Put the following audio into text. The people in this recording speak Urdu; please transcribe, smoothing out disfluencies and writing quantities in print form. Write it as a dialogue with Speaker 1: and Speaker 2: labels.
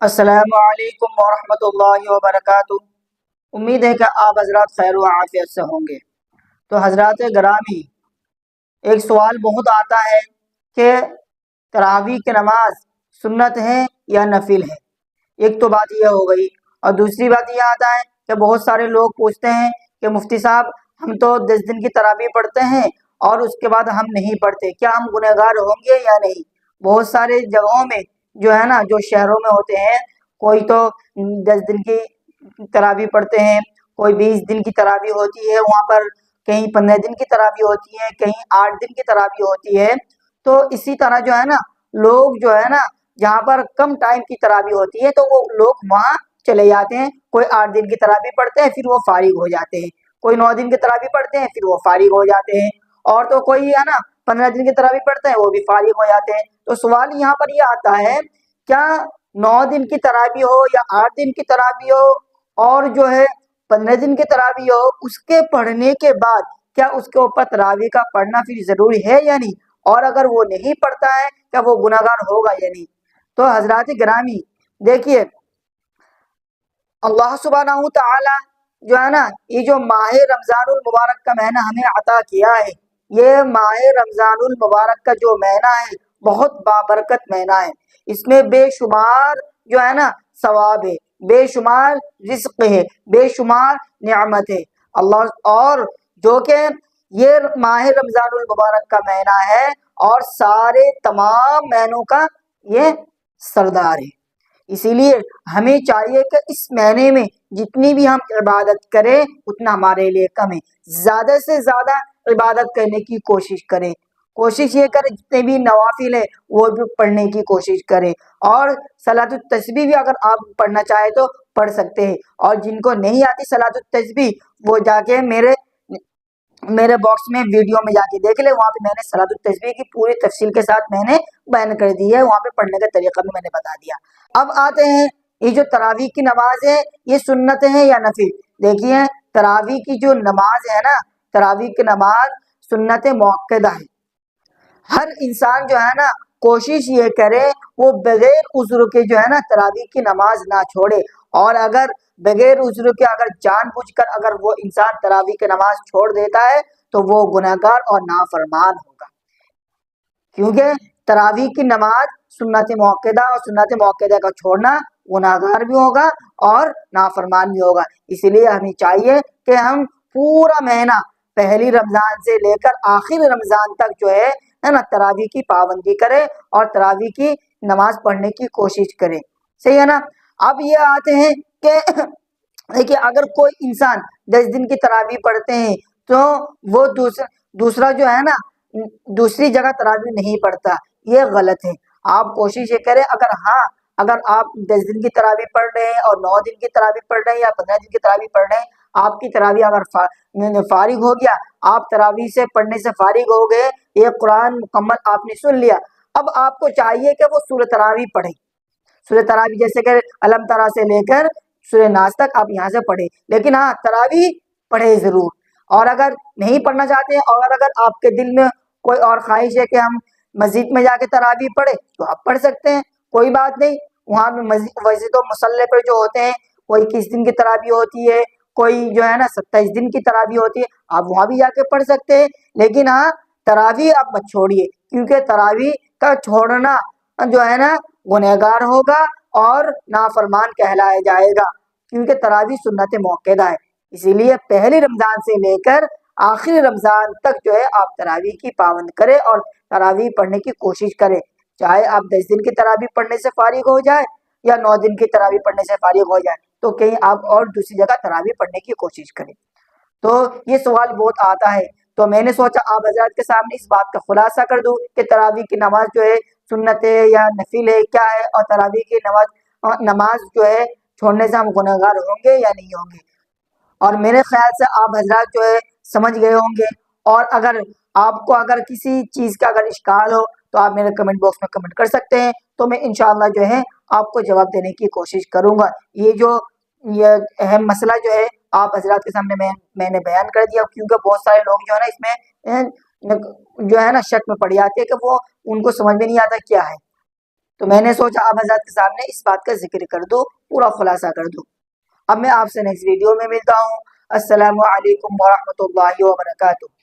Speaker 1: السلام علیکم ورحمۃ اللہ وبرکاتہ۔ امید ہے کہ آپ حضرات خیر و عافیت سے ہوں گے۔ تو حضرات گرامی، ایک سوال بہت آتا ہے کہ تراویح کی نماز سنت ہے یا نفل ہے۔ ایک تو بات یہ ہو گئی، اور دوسری بات یہ آتا ہے کہ بہت سارے لوگ پوچھتے ہیں کہ مفتی صاحب ہم تو 10 دن کی تراویح پڑھتے ہیں اور اس کے بعد ہم نہیں پڑھتے، کیا ہم گنہگار ہوں گے یا نہیں؟ بہت سارے جگہوں میں جو ہے نا، جو شہروں میں ہوتے ہیں، کوئی تو 10 دن کی تراویح پڑھتے ہیں، کوئی 20 دن کی تراویح ہوتی ہے وہاں پر، کہیں 15 دن کی تراویح ہوتی ہے، کہیں 8 دن کی تراویح ہوتی ہے۔ تو اسی طرح جو ہے نا، لوگ جو ہے نا جہاں پر کم ٹائم کی تراویح ہوتی ہے تو وہ لوگ وہاں چلے جاتے ہیں۔ کوئی 8 دن کی تراویح پڑھتے ہیں پھر وہ فارغ ہو جاتے ہیں، کوئی 9 دن کی تراویح پڑھتے ہیں پھر وہ فارغ ہو جاتے ہیں، اور تو کوئی ہے نا 15 دن کی تراویح پڑھتے ہیں وہ بھی فارغ ہو جاتے ہیں۔ تو سوال یہاں پر یہ آتا ہے، کیا 9 دن کی تراویح ہو یا 8 دن کی تراویح ہو اور جو ہے 15 دن کی تراویح ہو، اس کے پڑھنے کے بعد کیا اس کے اوپر تراویح کا پڑھنا پھر ضروری ہے یا نہیں؟ اور اگر وہ نہیں پڑھتا ہے کیا وہ گناہگار ہوگا یا نہیں؟ تو حضرات گرامی دیکھیے، اللہ سبحانہ تعالی جو ہے نا، یہ جو ماہ رمضان المبارک کا مہینہ ہمیں عطا کیا ہے، یہ ماہ رمضان المبارک کا جو مہینہ ہے بہت بابرکت مہینہ ہے۔ اس میں بے شمار جو ہے نا ثواب ہے، بے شمار رزق ہے، بے شمار نعمت ہے اللہ، اور جو کہ یہ ماہ رمضان المبارک کا مہینہ ہے اور سارے تمام مہینوں کا یہ سردار ہے۔ اسی لیے ہمیں چاہیے کہ اس مہینے میں جتنی بھی ہم عبادت کریں اتنا ہمارے لیے کم ہے، زیادہ سے زیادہ عبادت کرنے کی کوشش کریں، کوشش یہ کریں جتنے بھی نوافل ہے وہ بھی پڑھنے کی کوشش کریں، اور صلاۃ التسبیح بھی اگر آپ پڑھنا چاہیں تو پڑھ سکتے ہیں۔ اور جن کو نہیں آتی صلاۃ التسبیح وہ جا کے میرے باکس میں ویڈیو میں جا کے دیکھ لے، وہاں پہ میں نے صلاۃ التسبیح کی پوری تفصیل کے ساتھ میں نے بیان کر دی ہے، وہاں پہ پڑھنے کا طریقہ بھی میں نے بتا دیا۔ اب آتے ہیں، یہ جو تراویح کی نماز ہے یہ سنت ہے یا نفل؟ دیکھیے، تراویح کی جو نماز ہے نا، تراویح کی نماز سنت موقدہ ہے۔ ہر انسان جو ہے نا کوشش یہ کرے وہ بغیر عذر کے جو ہے نا تراویح کی نماز نہ چھوڑے، اور اگر بغیر عذر کے اگر جان بوجھ کر اگر وہ انسان تراویح کی نماز چھوڑ دیتا ہے تو وہ گنہگار اور نافرمان ہوگا، کیونکہ تراویح کی نماز سنت موقدہ، اور سنت موقدہ کا چھوڑنا گناہگار بھی ہوگا اور نافرمان بھی ہوگا۔ اسی لیے ہمیں چاہیے کہ ہم پورا مہینہ پہلی رمضان سے لے کر آخر رمضان تک جو ہے نا تراویح کی پابندی کرے اور تراویح کی نماز پڑھنے کی کوشش کرے، صحیح ہے نا؟ اب یہ آتے ہیں کہ دیکھیے، اگر کوئی انسان 10 دن کی تراویح پڑھتے ہیں تو وہ دوسرا جو ہے نا دوسری جگہ تراویح نہیں پڑھتا، یہ غلط ہے۔ آپ کوشش یہ کریں، اگر آپ 10 دن کی تراویح پڑھ رہے ہیں اور 9 دن کی تراویح پڑھ رہے ہیں یا 15 دن کی تراویح پڑھ رہے ہیں، آپ کی تراویح اگر فارغ ہو گیا، آپ تراویح سے پڑھنے سے فارغ ہو گئے، یہ قرآن مکمل آپ نے سن لیا، اب آپ کو چاہیے کہ وہ سورہ تراویح پڑھیں، سورہ تراویح جیسے کہ الم ترا سے لے کر سورہ ناس تک آپ یہاں سے پڑھیں، لیکن ہاں تراویح پڑھے ضرور۔ اور اگر نہیں پڑھنا چاہتے ہیں اور اگر آپ کے دل میں کوئی اور خواہش ہے کہ ہم مسجد میں جا کے تراویح پڑھے تو آپ پڑھ سکتے ہیں، کوئی بات نہیں۔ وہاں پہ مسجد و مصلی پر جو ہوتے ہیں، کوئی 21 دن کی تراویح ہوتی ہے، کوئی جو ہے نا 27 دن کی تراویح ہوتی ہے، آپ وہاں بھی جا کے پڑھ سکتے ہیں، لیکن ہاں تراویح آپ مت چھوڑیے، کیونکہ تراویح کا چھوڑنا جو ہے نا گنہگار ہوگا اور نافرمان کہلایا جائے گا، کیونکہ تراویح سنت موقدہ ہے۔ اسی لیے پہلی رمضان سے لے کر آخری رمضان تک جو ہے آپ تراویح کی پابند کریں اور تراویح پڑھنے کی کوشش کریں، چاہے آپ 10 دن کی تراویح پڑھنے سے فارغ ہو جائے یا 9 دن کی تراویح پڑھنے سے فارغ ہو جائے، تو کہیں آپ اور دوسری جگہ تراویح پڑھنے کی کوشش کریں۔ تو یہ سوال بہت آتا ہے، تو میں نے سوچا آپ حضرات کے سامنے اس بات کا خلاصہ کر دوں کہ تراویح کی نماز جو ہے سنت ہے یا نفل ہے، کیا ہے، اور تراویح کی نماز جو ہے چھوڑنے سے ہم گنہگار ہوں گے یا نہیں ہوں گے۔ اور میرے خیال سے آپ حضرات جو ہے سمجھ گئے ہوں گے، اور اگر آپ کو اگر کسی چیز کا اگر اشکال ہو تو آپ میرے کمنٹ باکس میں کمنٹ کر سکتے ہیں، تو میں انشاءاللہ جو ہے آپ کو جواب دینے کی کوشش کروں گا۔ یہ اہم مسئلہ جو ہے آپ حضرات کے سامنے میں نے بیان کر دیا، کیونکہ بہت سارے لوگ جو ہے نا اس میں جو ہے نا شک میں پڑ جاتے ہیں کہ وہ ان کو سمجھ میں نہیں آتا کیا ہے۔ تو میں نے سوچا اب حضرت کے سامنے اس بات کا ذکر کر دو، پورا خلاصہ کر دو۔ اب میں آپ سے نیکسٹ ویڈیو میں ملتا ہوں۔ السلام علیکم ورحمۃ اللہ وبرکاتہ۔